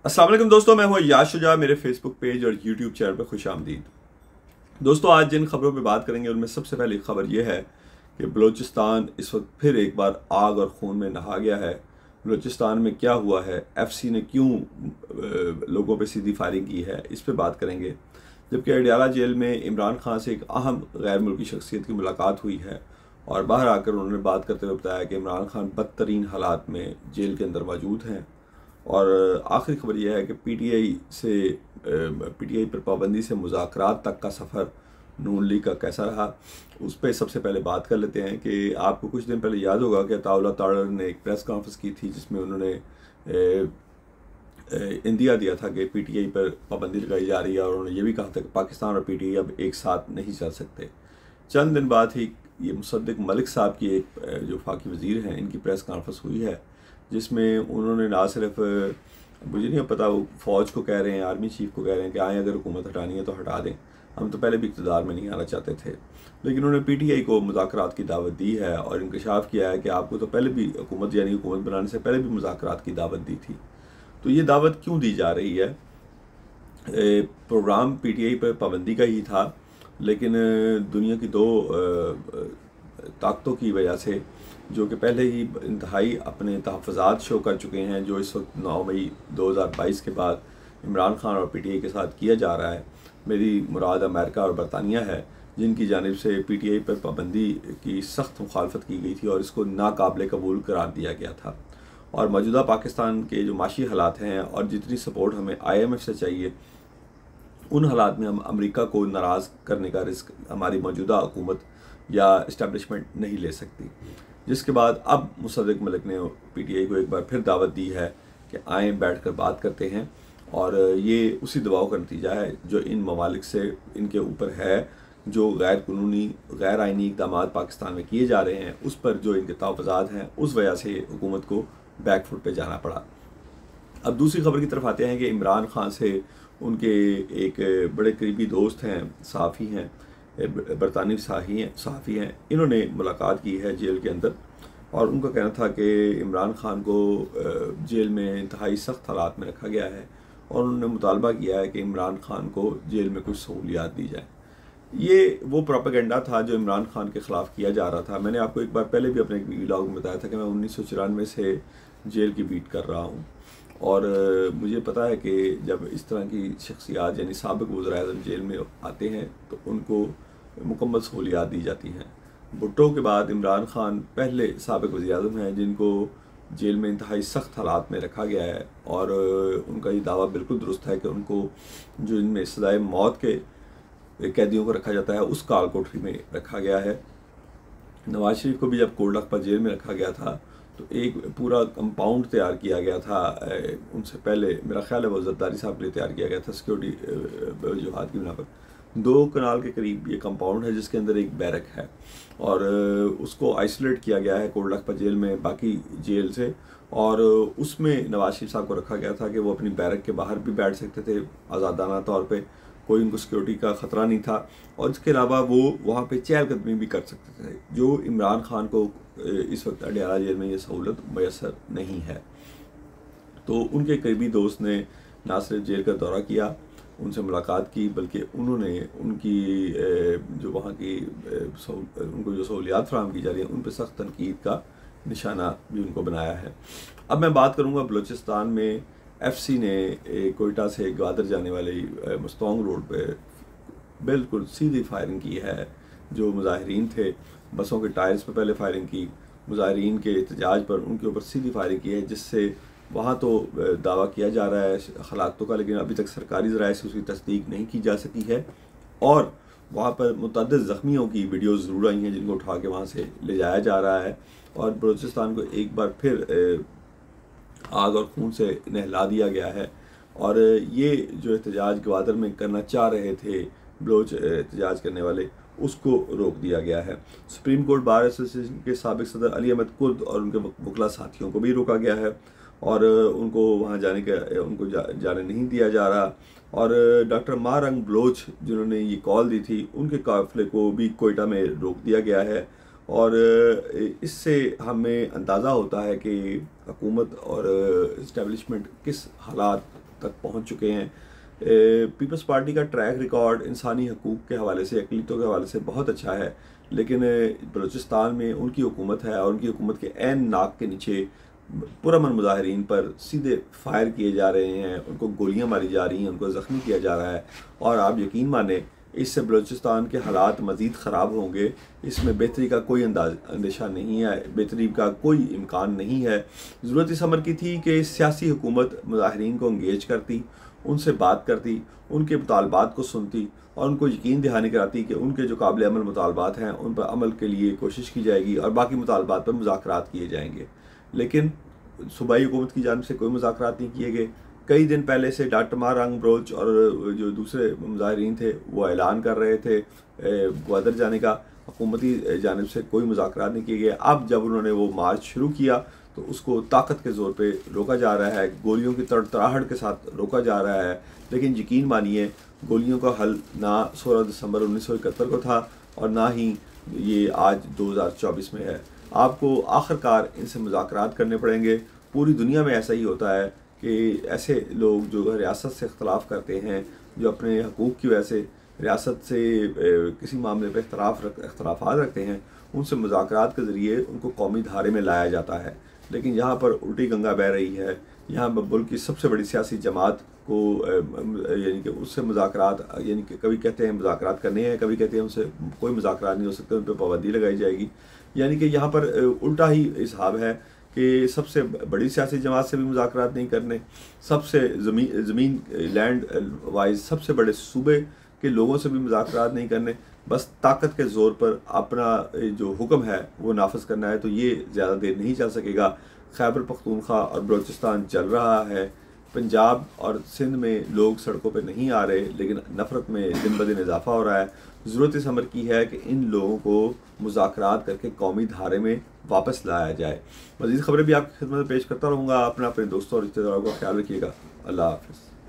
अस्सलाम वालेकुम दोस्तों, मैं हूं याश शुजा। मेरे फेसबुक पेज और यूट्यूब चैनल पर खुश आमदीद। दोस्तों, आज जिन खबरों पे बात करेंगे उनमें सबसे पहली खबर यह है कि बलूचिस्तान इस वक्त फिर एक बार आग और खून में नहा गया है। बलूचिस्तान में क्या हुआ है, एफसी ने क्यों लोगों पे सीधी फायरिंग की है, इस पे बात करेंगे। जबकि अडयाला जेल में इमरान खान से एक अहम गैर मुल्की शख्सियत की मुलाकात हुई है और बाहर आकर उन्होंने बात करते हुए बताया कि इमरान खान बदतरीन हालात में जेल के अंदर मौजूद हैं। और आखिरी खबर यह है कि पीटीआई पर पाबंदी से मुज़ाकरात तक का सफ़र नून लीग का कैसा रहा, उस पर सबसे पहले बात कर लेते हैं। कि आपको कुछ दिन पहले याद होगा कि अताउल्लाह तारर ने एक प्रेस कॉन्फ्रेंस की थी जिसमें उन्होंने इंदिया दिया था कि पीटीआई पर पाबंदी लगाई जा रही है, और उन्होंने ये भी कहा था कि पाकिस्तान और पीटीआई अब एक साथ नहीं चल सकते। चंद दिन बाद ही ये मुसद्दिक मलिक साहब की एक जो वफाकी वज़ीर हैं, इनकी प्रेस कॉन्फ्रेंस हुई है जिसमें उन्होंने ना सिर्फ, मुझे नहीं पता वो फ़ौज को कह रहे हैं, आर्मी चीफ को कह रहे हैं कि आए अगर हुकूमत हटानी है तो हटा दें, हम तो पहले भी इक़्तिदार में नहीं आना चाहते थे, लेकिन उन्होंने पीटीआई को मुज़ाकरात की दावत दी है और इंकशाफ किया है कि आपको तो पहले भी हुकूमत यानी हुकूमत बनाने से पहले भी मुज़ाकरात की दावत दी थी। तो ये दावत क्यों दी जा रही है? प्रोग्राम पीटीआई पर पाबंदी का ही था, लेकिन दुनिया की दो ताकतों की वजह से, जो कि पहले ही इंतहाई अपने तहफ़्फ़ुज़ात शो कर चुके हैं, जो इस वक्त 9 मई 2022 के बाद इमरान खान और पीटीआई के साथ किया जा रहा है। मेरी मुराद अमेरिका और बरतानिया है, जिनकी जानिब से पीटीआई पर पाबंदी की सख्त मुखालफत की गई थी और इसको नाकाबिल कबूल करार दिया गया था। और मौजूदा पाकिस्तान के जो माशी हालात हैं और जितनी सपोर्ट हमें IMF से चाहिए, उन हालात में हम अमेरिका को नाराज़ करने का रिस्क हमारी मौजूदा हुकूमत या इस्टेब्लिशमेंट नहीं ले सकती। जिसके बाद अब मुसद्दिक मलिक ने पीटीआई को एक बार फिर दावत दी है कि आएँ बैठकर बात करते हैं, और ये उसी दबाव का नतीजा है जो इन ममालिक से इनके ऊपर है, जो गैर कानूनी गैर आइनी इक़दाम पाकिस्तान में किए जा रहे हैं, उस पर जो इनके तहफ़्फ़ुज़ात हैं, उस वजह से हुकूमत को बैकफुट पे जाना पड़ा। अब दूसरी खबर की तरफ आते हैं कि इमरान खान से उनके एक बड़े करीबी दोस्त हैं, सहाफ़ी हैं, बरतानी सहाफ़ी हैं, इन्होंने मुलाकात की है जेल के अंदर, और उनका कहना था कि इमरान खान को जेल में इंतहाई सख्त हालात में रखा गया है, और उन्होंने मुतालबा किया है कि इमरान खान को जेल में कुछ सहूलियात दी जाए। ये वो प्रोपेगेंडा था जो इमरान खान के ख़िलाफ़ किया जा रहा था। मैंने आपको एक बार पहले भी अपने एक व्लॉग में बताया था कि मैं 1994 से जेल की बीट कर रहा हूँ, और मुझे पता है कि जब इस तरह की शख्सियात यानी साबिक़ वज़ीर-ए-आज़म जेल में आते हैं तो उनको मुकम्मल सहूलियात दी जाती हैं। भुट्टो के बाद इमरान खान पहले साबिक़ वज़ीर-ए-आज़म हैं जिनको जेल में इंतहाई सख्त हालात में रखा गया है, और उनका ये दावा बिल्कुल दुरुस्त है कि उनको जो इनमें सज़ाए मौत के कैदियों को रखा जाता है उस काल कोठरी में रखा गया है। नवाज शरीफ को भी जब कोटलखपत जेल में रखा गया था तो एक पूरा कंपाउंड तैयार किया गया था, उनसे पहले मेरा ख्याल है वो जरदारी साहब के लिए तैयार किया गया था सिक्योरिटी वजूहात की बिना पर। 2 कनाल के करीब ये कंपाउंड है जिसके अंदर एक बैरक है, और उसको आइसोलेट किया गया है कोटलखपत जेल में बाकी जेल से, और उसमें नवाज शरीफ साहब को रखा गया था कि वो अपनी बैरक के बाहर भी बैठ सकते थे आज़ादाना तौर पर, कोई उनको सिक्योरिटी का ख़तरा नहीं था, और इसके अलावा वो वहाँ पे चहलकदमी भी कर सकते थे, जो इमरान खान को इस वक्त अडयाला जेल में ये सहूलत मैसर नहीं है। तो उनके करीबी दोस्त ने ना सिर्फ जेल का दौरा किया, उनसे मुलाकात की, बल्कि उन्होंने उनकी जो वहाँ की उनको जो सहूलियात फराहम की जा रही हैं उन पर सख्त तनकीद का निशाना भी उनको बनाया है। अब मैं बात करूँगा बलूचिस्तान में एफसी ने कोयटा से ग्वादर जाने वाली मस्तोंग रोड पे बिल्कुल सीधी फायरिंग की है। जो मुजाहिरीन थे, बसों के टायर्स पे पहले फायरिंग की, मुजाहिरीन के एहतजाज पर उनके ऊपर सीधी फायरिंग की है, जिससे वहाँ तो दावा किया जा रहा है हलाकतों का, लेकिन अभी तक सरकारी ज़राए से उसकी तस्दीक नहीं की जा सकी है, और वहाँ पर मुतअद्दिद ज़ख्मियों की वीडियोज़ ज़रूर आई हैं जिनको उठा के वहाँ से ले जाया जा रहा है, और बलूचिस्तान को एक बार फिर आग और खून से नहला दिया गया है। और ये जो एहतजाज ग्वादर में करना चाह रहे थे बलोच एहतजाज करने वाले, उसको रोक दिया गया है। सुप्रीम कोर्ट बार एसोसिएशन के साबिक़ सदर अली अहमद कुर्द और उनके वकला साथियों को भी रोका गया है, और उनको वहाँ जाने नहीं दिया जा रहा, और डॉक्टर मारंग बलोच जिन्होंने ये कॉल दी थी उनके काफ़िले को भी कोयटा में रोक दिया गया है। और इससे हमें अंदाज़ा होता है कि हुकूमत और इस्टेब्लिशमेंट किस हालात तक पहुँच चुके हैं। पीपल्स पार्टी का ट्रैक रिकॉर्ड इंसानी हकूक़ के हवाले से, अक़लियतों के हवाले से बहुत अच्छा है, लेकिन बलूचिस्तान में उनकी हुकूमत है और उनकी हुकूमत के ऐन नाक के नीचे पुरअमन मुजाहिरीन पर सीधे फायर किए जा रहे हैं, उनको गोलियां मारी जा रही हैं, उनको ज़ख्मी किया जा रहा है। और आप यकीन माने इससे बलूचिस्तान के हालात मज़ीद ख़राब होंगे, इसमें बेहतरी का कोई अंदेशा नहीं है, बेहतरी का कोई इम्कान नहीं है। ज़रूरत इस अमर की थी कि सियासी हुकूमत मुजाहिरीन को इंगेज करती, उनसे बात करती, उनके मुतालबात को सुनती और उनको यकीन दहानी कराती कि उनके जो काबिल अमल मुतालबात हैं उन पर अमल के लिए कोशिश की जाएगी और बाकी मुतालबात पर मुज़ाकरात किए जाएंगे। लेकिन सूबाई हुकूमत की जानिब से कोई मुज़ाकरात नहीं किए गए। कई दिन पहले से डॉक्टर मारांग ब्रोच और जो दूसरे मुजाहिरीन थे वो ऐलान कर रहे थे ग्वादर जाने का, हुकूमती जानिब से कोई मुज़ाकरात नहीं किए गए। अब जब उन्होंने वो मार्च शुरू किया तो उसको ताकत के ज़ोर पे रोका जा रहा है, गोलियों की तड़तड़ाहट के साथ रोका जा रहा है। लेकिन यकीन मानिए गोलियों का हल ना 16 दिसंबर 1971 को था और ना ही ये आज 2024 में है। आपको आखिरकार इनसे मुज़ाकरात करने पड़ेंगे। पूरी दुनिया में ऐसा ही होता है कि ऐसे लोग जो रियासत से इख्तलाफ करते हैं, जो अपने हकूक़ की वजह से रियासत से किसी मामले पर इख्तलाफात रखते हैं, उनसे मुज़ाकरात के ज़रिए उनको कौमी धारे में लाया जाता है। लेकिन यहाँ पर उल्टी गंगा बह रही है। यहाँ मुल्क की सबसे बड़ी सियासी जमात को यानी कि उससे मुज़ाकरात, यानी कि कभी कहते हैं मुज़ाकरात करने हैं, कभी कहते हैं उनसे कोई मुज़ाकरात नहीं हो सकता, उन पर पाबंदी लगाई जाएगी। यानी कि यहाँ पर उल्टा ही हिसाब है कि सबसे बड़ी सियासी जमात से भी मुज़ाकरात नहीं करने, सबसे ज़मीन लैंड वाइज सबसे बड़े सूबे के लोगों से भी मुज़ाकरात नहीं करने, बस ताकत के ज़ोर पर अपना जो हुक्म है वो नाफिज करना है। तो ये ज़्यादा देर नहीं चल सकेगा। खैबर पख्तूनख्वा और बलूचिस्तान चल रहा है, पंजाब और सिंध में लोग सड़कों पर नहीं आ रहे, लेकिन नफ़रत में दिन ब दिन इजाफा हो रहा है। ज़रूरत इस अमर की है कि इन लोगों को मुज़ाकरात करके कौमी धारे में वापस लाया जाए। मज़ीद ख़बरें भी आपकी खिदमत में पेश करता रहूँगा। अपने दोस्तों और रिश्तेदारों का ख्याल रखिएगा। अल्लाह हाफ़िज़।